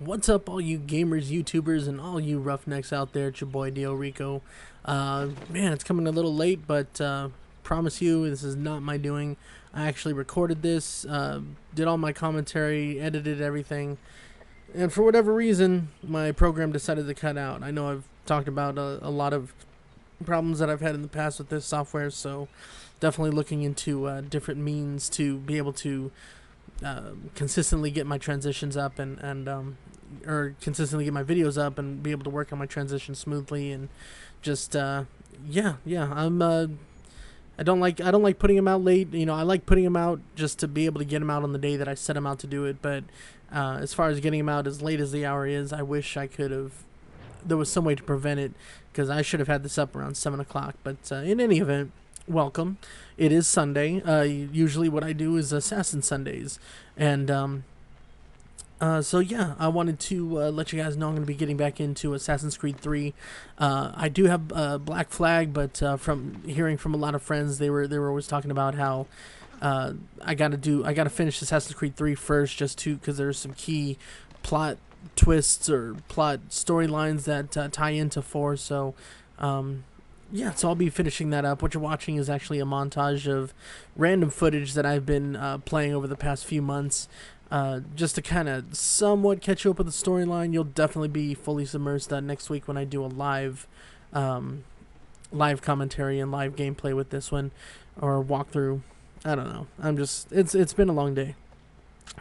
What's up, all you gamers, YouTubers, and all you roughnecks out there? It's your boy Dio Rico. Man, it's coming a little late, but promise you, this is not my doing. I actually recorded this, did all my commentary, edited everything, and for whatever reason, my program decided to cut out. I know I've talked about a lot of problems that I've had in the past with this software, so definitely looking into different means to be able to consistently get my transitions up and or consistently get my videos up and be able to work on my transitions smoothly and just yeah. I don't like putting them out late. You know, I like putting them out just to be able to get them out on the day that I set them out to do it. But as far as getting them out as late as the hour is, I wish I could have. There was some way to prevent it because I should have had this up around 7 o'clock. But in any event, welcome. It is Sunday. Usually, what I do is Assassin Sundays, and so yeah, I wanted to let you guys know I'm going to be getting back into Assassin's Creed 3. I do have Black Flag, but from hearing from a lot of friends, they were always talking about how I gotta finish Assassin's Creed 3 first, just to because there's some key plot twists or plot storylines that tie into 4. So yeah, so I'll be finishing that up. What you're watching is actually a montage of random footage that I've been playing over the past few months. Just to kind of somewhat catch you up with the storyline. You'll definitely be fully submersed next week when I do a live commentary and live gameplay with this one, or walkthrough. I don't know. It's been a long day.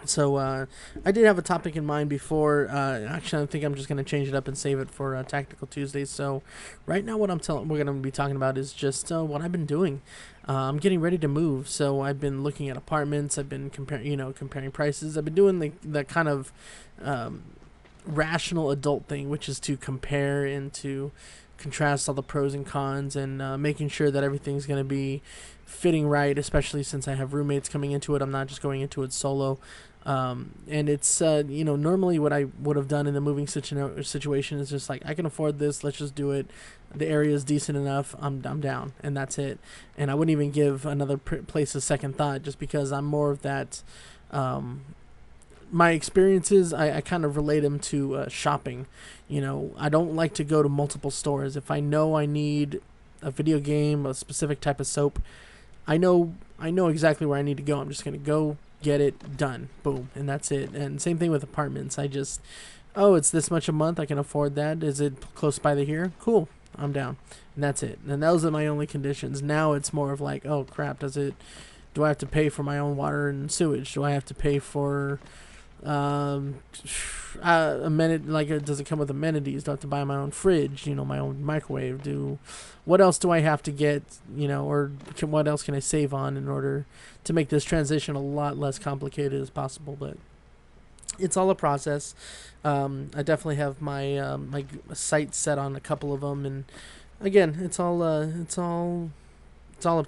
So I did have a topic in mind before. Actually, I think I'm just going to change it up and save it for Tactical Tuesdays. So right now, what we're going to be talking about is just what I've been doing. I'm getting ready to move, so I've been looking at apartments. I've been comparing prices. I've been doing the kind of rational adult thing, which is to compare and to contrast all the pros and cons, and making sure that everything's going to be fitting right, especially since I have roommates coming into it. I'm not just going into it solo. And it's normally what I would have done in the moving situation is just like, I can afford this, let's just do it. The area is decent enough, I'm down, and that's it. And I wouldn't even give another place a second thought, just because I'm more of that. My experiences, I kind of relate them to shopping. I don't like to go to multiple stores. If I know I need a video game, a specific type of soap, I know exactly where I need to go. I'm just going to go get it done. Boom. And that's it. And same thing with apartments. It's this much a month. I can afford that. Is it close by the here? Cool. I'm down. And that's it. And those are my only conditions. Now it's more of like, oh crap, do I have to pay for my own water and sewage? Do I have to pay for does it come with amenities? Do I have to buy my own fridge, my own microwave? What else do I have to get, what else can I save on in order to make this transition a lot less complicated as possible? But it's all a process. I definitely have my my sights set on a couple of them, and again, it's all up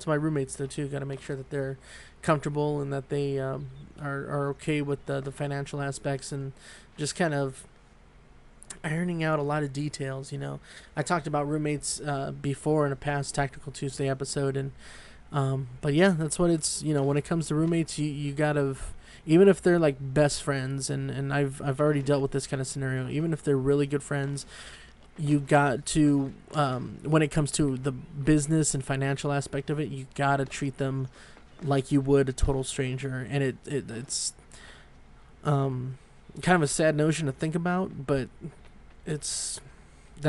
to my roommates though too. Got to make sure that they're comfortable and that they are okay with the financial aspects, and just kind of ironing out a lot of details. I talked about roommates before in a past Tactical Tuesday episode, and but yeah, that's what it's. When it comes to roommates, you gotta, even if they're like best friends, and I've already dealt with this kind of scenario. Even if they're really good friends, you got to when it comes to the business and financial aspect of it, you gotta treat them like you would a total stranger. And it's kind of a sad notion to think about, but that's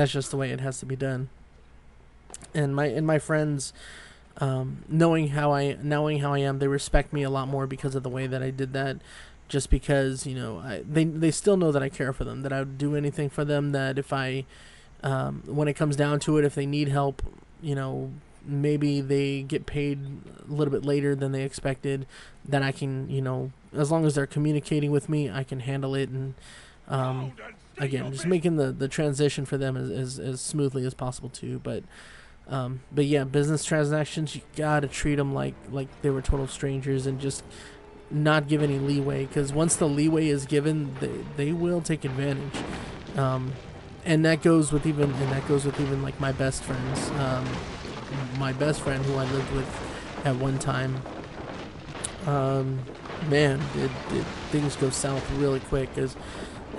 just the way it has to be done. And my friends, knowing how I am, they respect me a lot more because of the way that I did that. Just because they still know that I care for them, that I would do anything for them, that if I when it comes down to it, if they need help, maybe they get paid a little bit later than they expected, then I can, as long as they're communicating with me, I can handle it. And again, just making the transition for them as smoothly as possible too. But yeah, business transactions, you gotta treat them like they were total strangers, and just not give any leeway, because once the leeway is given, they will take advantage. And that goes with even like my best friends. My best friend, who I lived with at one time, man, did things go south really quick. Cause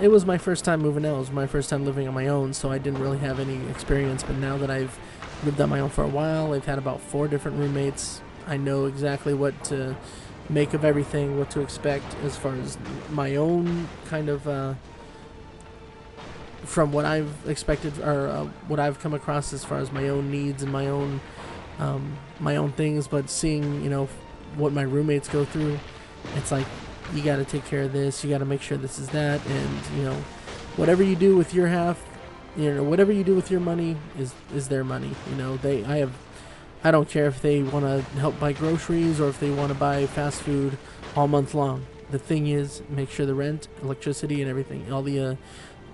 it was my first time moving out. It was my first time living on my own, so I didn't really have any experience. But now that I've lived on my own for a while, I've had about 4 different roommates. I know exactly what to make of everything, what to expect as far as my own kind of from what I've expected or what I've come across as far as my own needs and my own things. But seeing what my roommates go through, it's like you got to take care of this, you got to make sure this is that, and whatever you do with your half, whatever you do with your money is their money. I don't care if they want to help buy groceries or if they want to buy fast food all month long. The thing is, make sure the rent, electricity, and everything, all the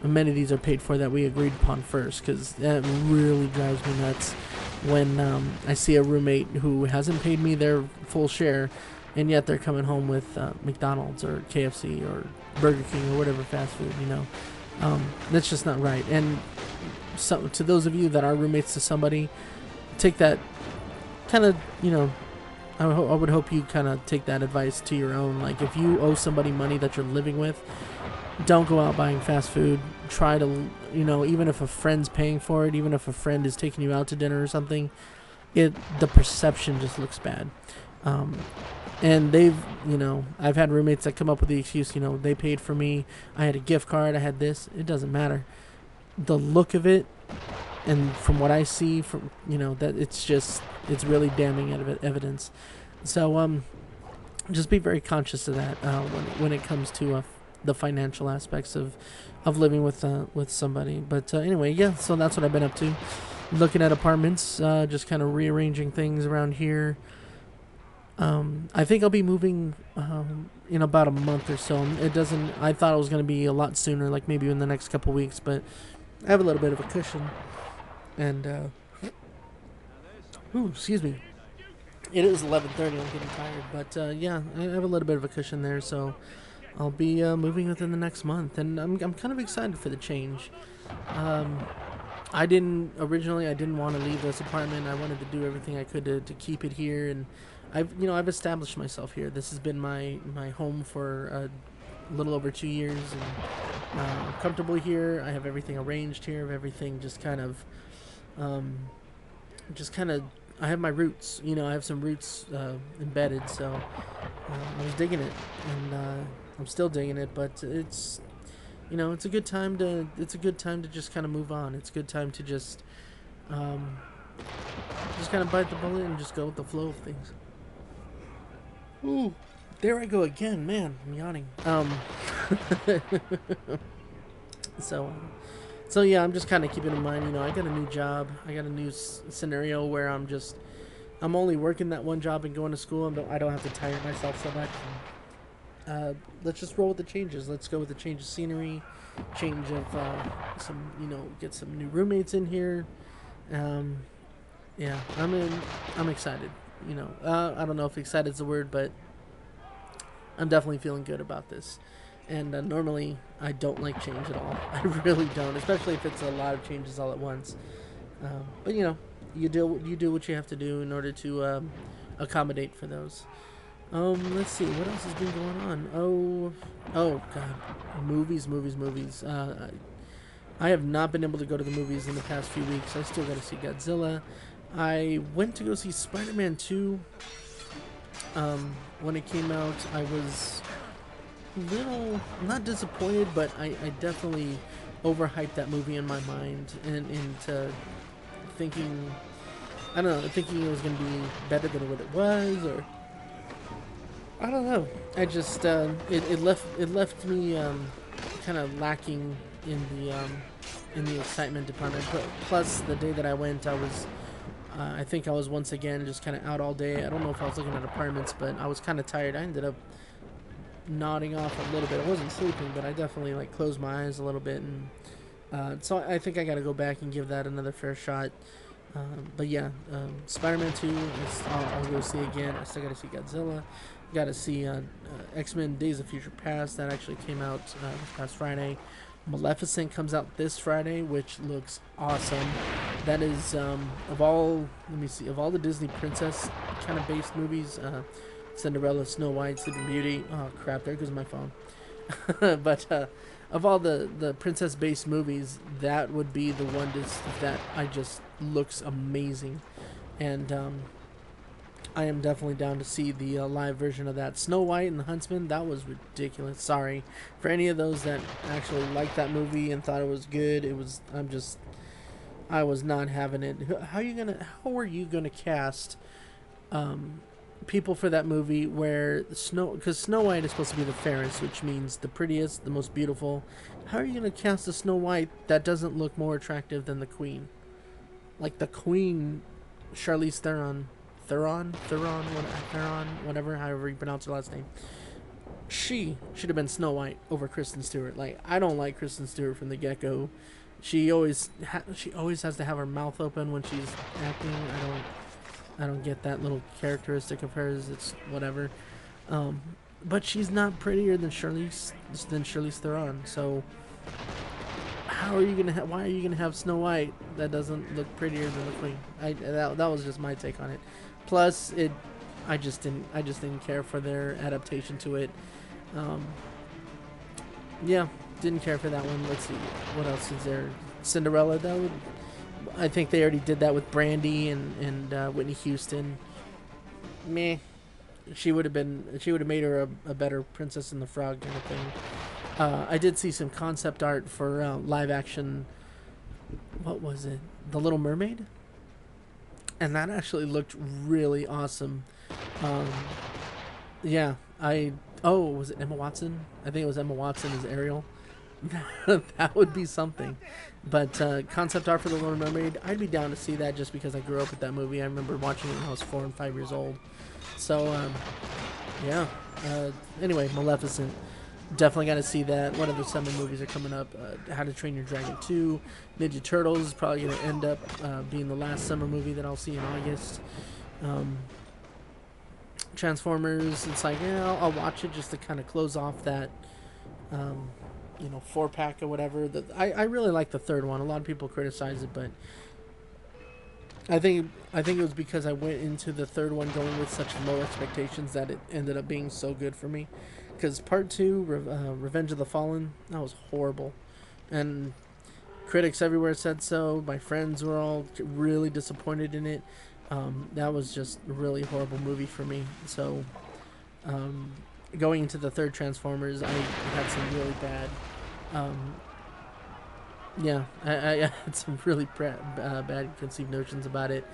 amenities are paid for that we agreed upon first, because that really drives me nuts when I see a roommate who hasn't paid me their full share, and yet they're coming home with McDonald's or KFC or Burger King or whatever fast food. That's just not right. And so, to those of you that are roommates to somebody, take that kind of, I would hope you kind of take that advice to your own. Like, if you owe somebody money that you're living with, don't go out buying fast food. Try to, even if a friend's paying for it, even if a friend is taking you out to dinner or something, the perception just looks bad. And I've had roommates that come up with the excuse, they paid for me, I had a gift card, I had this. It doesn't matter. The look of it, and from what I see, from that it's really damning evidence. So just be very conscious of that when it comes to the financial aspects of living with somebody. But anyway, yeah. So that's what I've been up to, looking at apartments, just kind of rearranging things around here. I think I'll be moving in about a month or so. I thought it was going to be a lot sooner, like maybe in the next couple weeks, but I have a little bit of a cushion. And excuse me. It is 11:30. I'm getting tired, but yeah, I have a little bit of a cushion there, so I'll be moving within the next month, and I'm kind of excited for the change. I didn't want to leave this apartment. I wanted to do everything I could to keep it here, and I've established myself here. This has been my home for a little over 2 years, and I'm comfortable here. I have everything arranged here. Everything just kind of I have my roots. I have some roots embedded, so I was digging it, and I'm still digging it. But it's it's a good time to just kind of move on. It's a good time to just kind of bite the bullet and just go with the flow of things. Ooh, there I go again, man. I'm yawning. So yeah, I'm just kind of keeping in mind. I got a new job. I got a new scenario where I'm only working that one job and going to school, and I don't have to tire myself so much. Let's just roll with the changes. Let's go with the change of scenery, change of get some new roommates in here. Yeah, I'm excited. I don't know if excited is the word, but I'm definitely feeling good about this. And normally I don't like change at all. I really don't, especially if it's a lot of changes all at once. But you do what you have to do in order to accommodate for those. Let's see, what else has been going on? Oh God, movies. I have not been able to go to the movies in the past few weeks. I still got to see Godzilla. I went to go see Spider-Man 2. When it came out, I was a little, not disappointed, but I definitely overhyped that movie in my mind, and into thinking, I don't know, thinking it was going to be better than what it was, or I don't know. I just it left me kind of lacking in the excitement department. But plus, the day that I went, I think I was once again just kind of out all day. I don't know if I was looking at apartments, but I was kind of tired. I ended up nodding off a little bit. I wasn't sleeping, but I definitely closed my eyes a little bit, and so I think I got to go back and give that another fair shot. But yeah, Spider-Man 2, I'll go see again. I still got to see Godzilla. Got to see X-Men Days of Future Past. That actually came out this past Friday. Maleficent comes out this Friday, which looks awesome. That is of all the Disney princess kind of based movies, Cinderella, Snow White, Sleeping Beauty. Oh crap! There goes my phone. But of all the princess based movies, that would be the one that I just looks amazing, and I am definitely down to see the live version of that. Snow White and the Huntsman, that was ridiculous. Sorry for any of those that actually liked that movie and thought it was good. It was. I was not having it. How are you gonna cast people for that movie where because Snow White is supposed to be the fairest, which means the prettiest, the most beautiful. How are you gonna cast a Snow White that doesn't look more attractive than the Queen? Like the Queen, Charlize Theron, whatever, however you pronounce her last name. She should have been Snow White over Kristen Stewart. Like, I don't like Kristen Stewart from the get go. She always has to have her mouth open when she's acting. I don't get that little characteristic of hers. It's whatever. But she's not prettier than Charlize Theron. So how are you gonna? Why are you gonna have Snow White that doesn't look prettier than the Queen? That was just my take on it. Plus, I just didn't care for their adaptation to it. Yeah, didn't care for that one. Let's see, what else is there? Cinderella, I think they already did that with Brandy and Whitney Houston. Meh. She would have made her a better Princess and the Frog kind of thing. I did see some concept art for live action. What was it? The Little Mermaid, and that actually looked really awesome. Yeah, was it Emma Watson? I think it was Emma Watson as Ariel. That would be something. But concept art for The Little Mermaid, I'd be down to see that just because I grew up with that movie. I remember watching it when I was 4 and 5 years old. So, yeah. Anyway, Maleficent. Definitely got to see that. What other summer movies are coming up? How to Train Your Dragon 2. Ninja Turtles is probably going to end up being the last summer movie that I'll see in August. Transformers, it's like, yeah, I'll watch it just to kind of close off that 4-pack or whatever. I really like the third one. A lot of people criticize it, but I think it was because I went into the third one going with such low expectations that it ended up being so good for me. Because part 2, Revenge of the Fallen, that was horrible, and critics everywhere said so. My friends were all really disappointed in it. That was just a really horrible movie for me. So, going into the third Transformers, I had some really bad. I had some really bad conceived notions about it.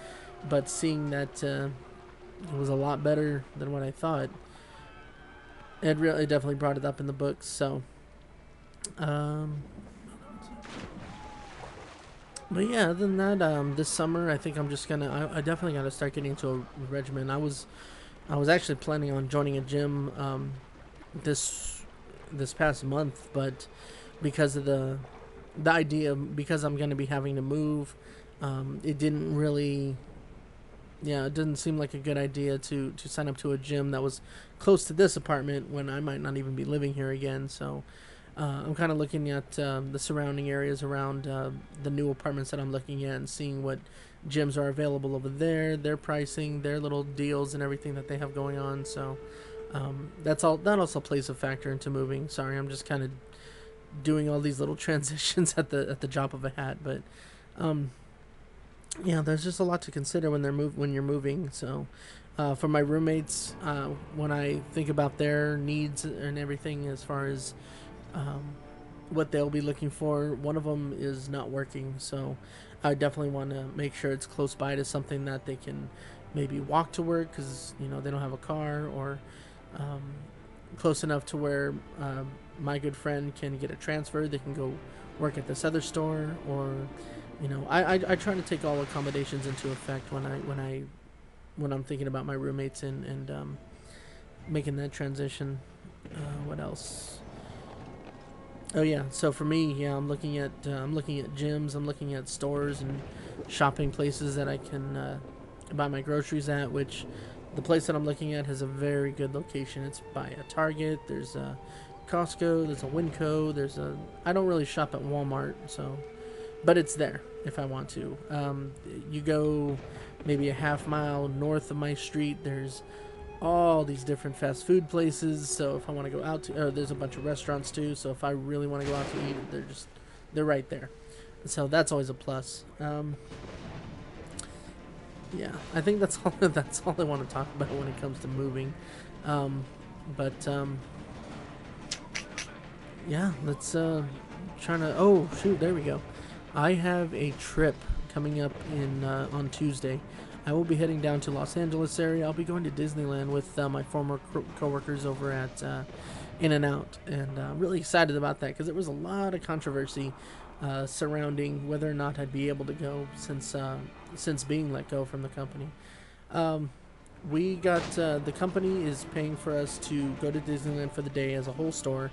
But seeing that it was a lot better than what I thought, it definitely brought it up in the books. So, but yeah, other than that, this summer I think I'm just gonna. I definitely gotta start getting into a regimen. I was actually planning on joining a gym this past month, but because of the idea, because I'm gonna be having to move, it didn't really. Yeah, it didn't seem like a good idea to sign up to a gym that was close to this apartment when I might not even be living here again. So I'm kind of looking at the surrounding areas around the new apartments that I'm looking at and seeing what gyms are available over there, their pricing, their little deals and everything that they have going on. So that also plays a factor into moving. Sorry, I'm just kind of doing all these little transitions at the drop of a hat, but yeah, there's just a lot to consider when you're moving. So, for my roommates, when I think about their needs and everything, as far as what they'll be looking for, one of them is not working. So, I definitely want to make sure it's close by to something that they can maybe walk to work because they don't have a car, or close enough to where my good friend can get a transfer. They can go work at this other store, or I try to take all accommodations into effect when I'm thinking about my roommates and making that transition. What else? Oh yeah, so for me, yeah, I'm looking at gyms. I'm looking at stores and shopping places that I can buy my groceries at. Which the place that I'm looking at has a very good location. It's by a Target. There's a Costco. There's a Winco. I don't really shop at Walmart, so. But it's there if I want to. You go maybe a half mile north of my street, there's all these different fast food places. So if I want to go out to, there's a bunch of restaurants too. So if I really want to go out to eat, they're right there. So that's always a plus. Yeah, I think that's all. That's all I want to talk about when it comes to moving. But yeah, let's trying to. Oh shoot, there we go. I have a trip coming up in on Tuesday. I will be heading down to Los Angeles area. I'll be going to Disneyland with my former coworkers over at In and Out, and I'm really excited about that because there was a lot of controversy surrounding whether or not I'd be able to go since being let go from the company. We got the company is paying for us to go to Disneyland for the day as a whole store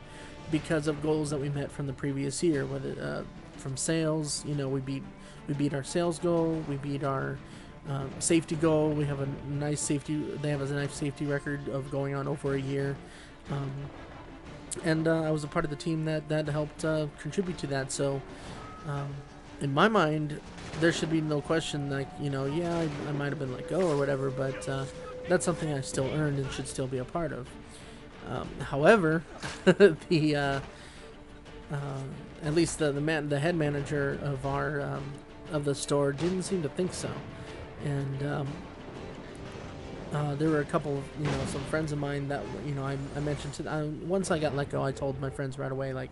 because of goals that we met from the previous year. Whether from sales, we beat our sales goal, we beat our safety goal. We have a nice safety. They have a nice safety record of going on over a year, and I was a part of the team that helped contribute to that. So, in my mind, there should be no question. Like yeah, I might have been let go or whatever, but that's something I still earned and should still be a part of. However, the at least the head manager of our of the store didn't seem to think so. And there were a couple of some friends of mine that I mentioned to once I got let go. I told my friends right away, like,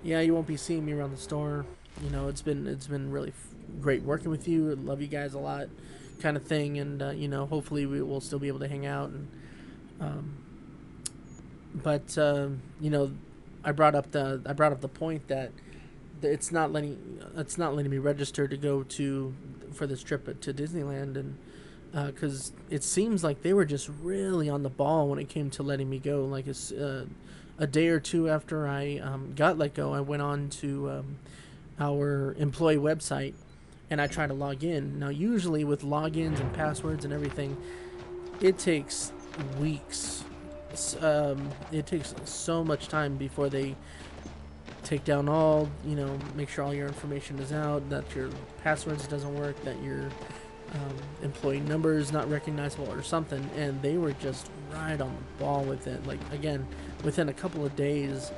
yeah, you won't be seeing me around the store. It's been really great working with you. I love you guys a lot, kind of thing. And hopefully we will still be able to hang out. And but I brought up the point that it's not letting me register to go for this trip to Disneyland, and because it seems like they were just really on the ball when it came to letting me go. Like a day or two after I got let go, I went on to our employee website and I tried to log in. Now, usually with logins and passwords and everything, it takes weeks. It takes so much time before they take down make sure all your information is out, that your passwords doesn't work, that your employee number is not recognizable or something. And they were just right on the ball with it. Like, again, within a couple of days,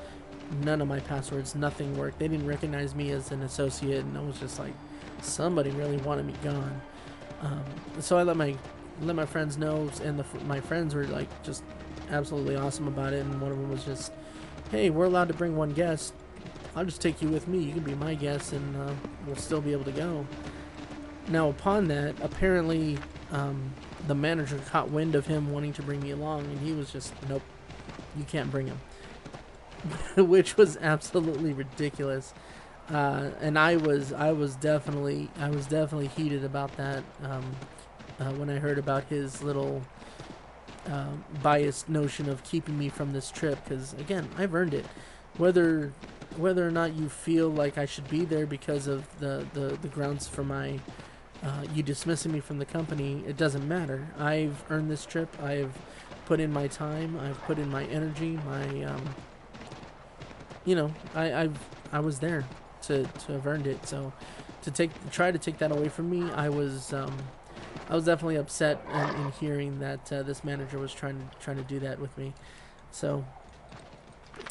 none of my passwords, nothing worked. They didn't recognize me as an associate, and I was just like, somebody really wanted me gone. So I let my friends know, and my friends were like just absolutely awesome about it. And one of them was just, hey, we're allowed to bring one guest. I'll just take you with me. You can be my guest, and we'll still be able to go. Now, upon that, apparently, the manager caught wind of him wanting to bring me along, and he was just, nope, you can't bring him, which was absolutely ridiculous. And I was definitely heated about that when I heard about his little biased notion of keeping me from this trip. Because again, I've earned it. Whether or not you feel like I should be there because of the grounds for my you dismissing me from the company, it doesn't matter. I've earned this trip. I've put in my time. I've put in my energy. I was there to have earned it. So to try to take that away from me, I was definitely upset in hearing that this manager was trying to do that with me. So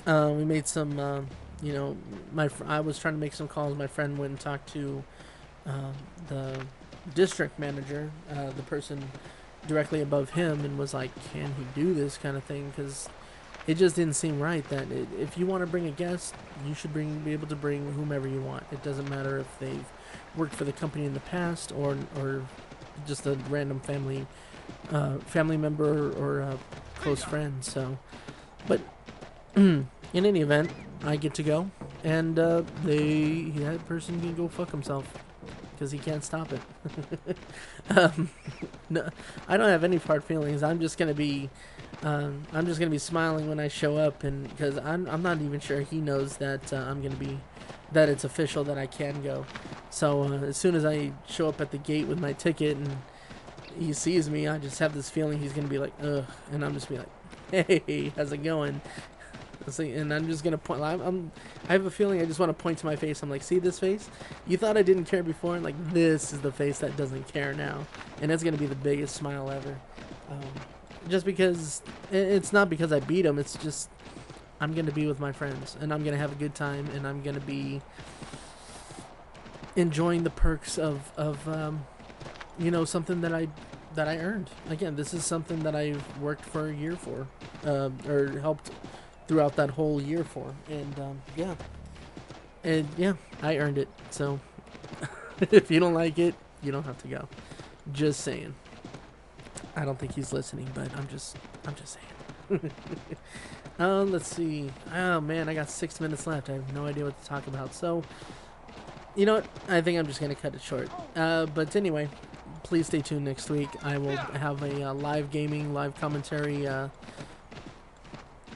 we made some. I was trying to make some calls. My friend went and talked to the district manager, the person directly above him, and was like, "Can he do this kind of thing?" Because it just didn't seem right. That if you want to bring a guest, you should be able to bring whomever you want. It doesn't matter if they've worked for the company in the past or just a random family member or a close friend. So, but in any event, I get to go, and that person can go fuck himself because he can't stop it. No, I don't have any hard feelings. I'm just gonna be smiling when I show up, and because I'm not even sure he knows that that it's official that I can go. So as soon as I show up at the gate with my ticket and he sees me, I just have this feeling he's gonna be like, ugh, and I'm just be like, hey, how's it going? And I'm just gonna point. I have a feeling I just want to point to my face. I'm like, see this face? You thought I didn't care before, and like this is the face that doesn't care now, and it's gonna be the biggest smile ever. just because it's not because I beat him. It's just I'm gonna be with my friends and I'm gonna have a good time and I'm gonna be enjoying the perks of you know, something that I earned. Again, this is something that I've worked for a year for, or helped throughout that whole year for, and yeah, I earned it. So if you don't like it, you don't have to go. Just saying. I don't think he's listening, but I'm just saying. Let's see. Oh man, I got 6 minutes left. I have no idea what to talk about. So, you know what? I think I'm just gonna cut it short. But anyway, please stay tuned next week. I will have a live gaming, live commentary,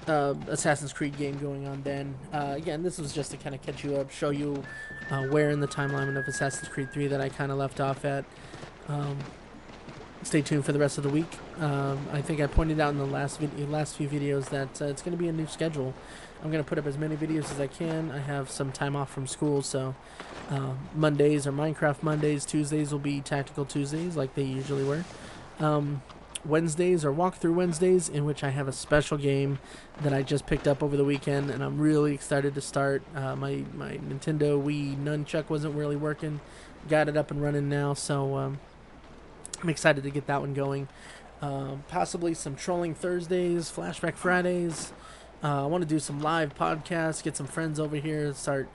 Assassin's Creed game going on then. Again, this was just to kind of catch you up, show you where in the timeline of Assassin's Creed 3 that I kind of left off at. Stay tuned for the rest of the week. I think I pointed out in the last few videos that it's going to be a new schedule. I'm going to put up as many videos as I can. I have some time off from school, so Mondays are Minecraft Mondays. Tuesdays will be Tactical Tuesdays, like they usually were. Wednesdays are Walkthrough Wednesdays, in which I have a special game that I just picked up over the weekend, and I'm really excited to start. My Nintendo Wii Nunchuck wasn't really working. Got it up and running now, so I'm excited to get that one going. Possibly some Trolling Thursdays, Flashback Fridays. I want to do some live podcasts, get some friends over here, start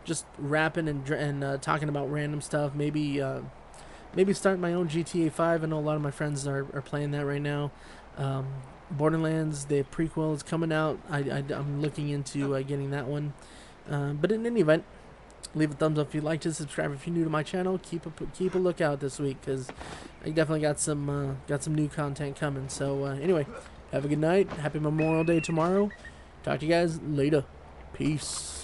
just rapping and talking about random stuff. Maybe start my own GTA 5. I know a lot of my friends are playing that right now. Borderlands, the prequel is coming out. I'm looking into getting that one. But in any event, leave a thumbs up if you liked it. Subscribe if you're new to my channel. Keep a lookout this week because I definitely got some new content coming. So anyway, have a good night. Happy Memorial Day tomorrow. Talk to you guys later. Peace.